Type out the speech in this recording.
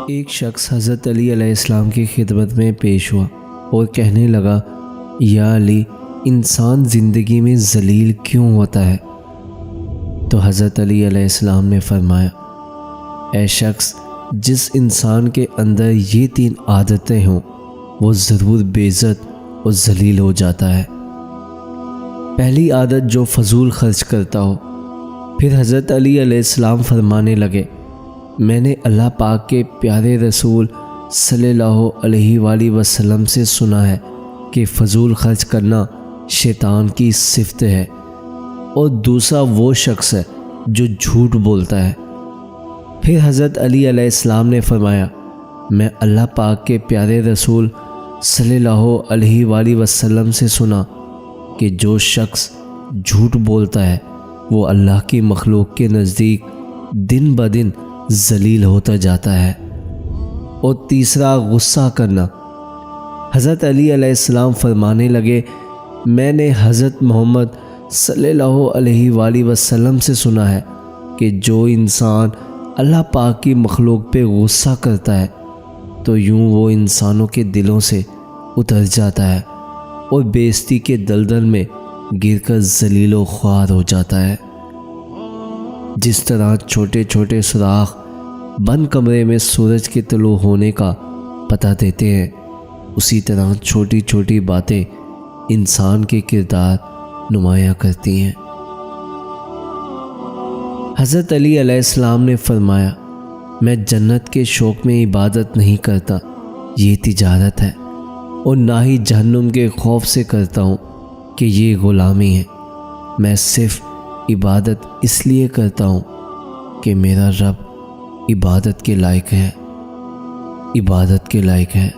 ایک شخص حضرت علی علیہ السلام کی خدمت میں پیش ہوا اور کہنے لگا، یا علی، انسان زندگی میں ذلیل کیوں ہوتا ہے؟ تو حضرت علی علیہ السلام نے فرمایا، اے شخص، جس انسان کے اندر یہ 3 عادتیں ہوں وہ ضرور بے عزت اور ذلیل ہو جاتا ہے۔ پہلی عادت، جو فضول خرچ کرتا ہو۔ پھر حضرت علی علیہ السلام فرمانے لگے، میں نے اللہ پاک کے پیارے رسول صلی اللہ علیہ وآلہ وسلم سے سنا ہے کہ فضول خرچ کرنا شیطان کی صفت ہے، اور دوسرا وہ شخص ہے جو جھوٹ بولتا ہے۔ پھر حضرت علی علیہ السلام نے فرمایا، میں اللہ پاک کے پیارے رسول صلی اللہ علیہ وآلہ وسلم سے سنا کہ جو شخص جھوٹ بولتا ہے وہ اللہ کی مخلوق کے نزدیک دن بدن ذلیل ہوتا جاتا ہے۔ اور تیسرا، غصہ کرنا۔ حضرت علی علیہ السلام فرمانے لگے، میں نے حضرت محمد صلی اللہ علیہ وآلہ وسلم سے سنا ہے کہ جو انسان اللہ پاک کی مخلوق پہ غصہ کرتا ہے تو یوں وہ انسانوں کے دلوں سے اتر جاتا ہے اور بے عزتی کے دلدل میں گر کر ذلیل و خوار ہو جاتا ہے۔ جس طرح چھوٹے چھوٹے سوراخ بند کمرے میں سورج کے طلوع ہونے کا پتہ دیتے ہیں، اسی طرح چھوٹی چھوٹی باتیں انسان کے کردار نمایاں کرتی ہیں۔ حضرت علی علیہ السلام نے فرمایا، میں جنت کے شوق میں عبادت نہیں کرتا، یہ تجارت ہے، اور نہ ہی جہنم کے خوف سے کرتا ہوں کہ یہ غلامی ہے۔ میں صرف عبادت اس لیے کرتا ہوں کہ میرا رب عبادت کے لائق ہے، عبادت کے لائق ہے۔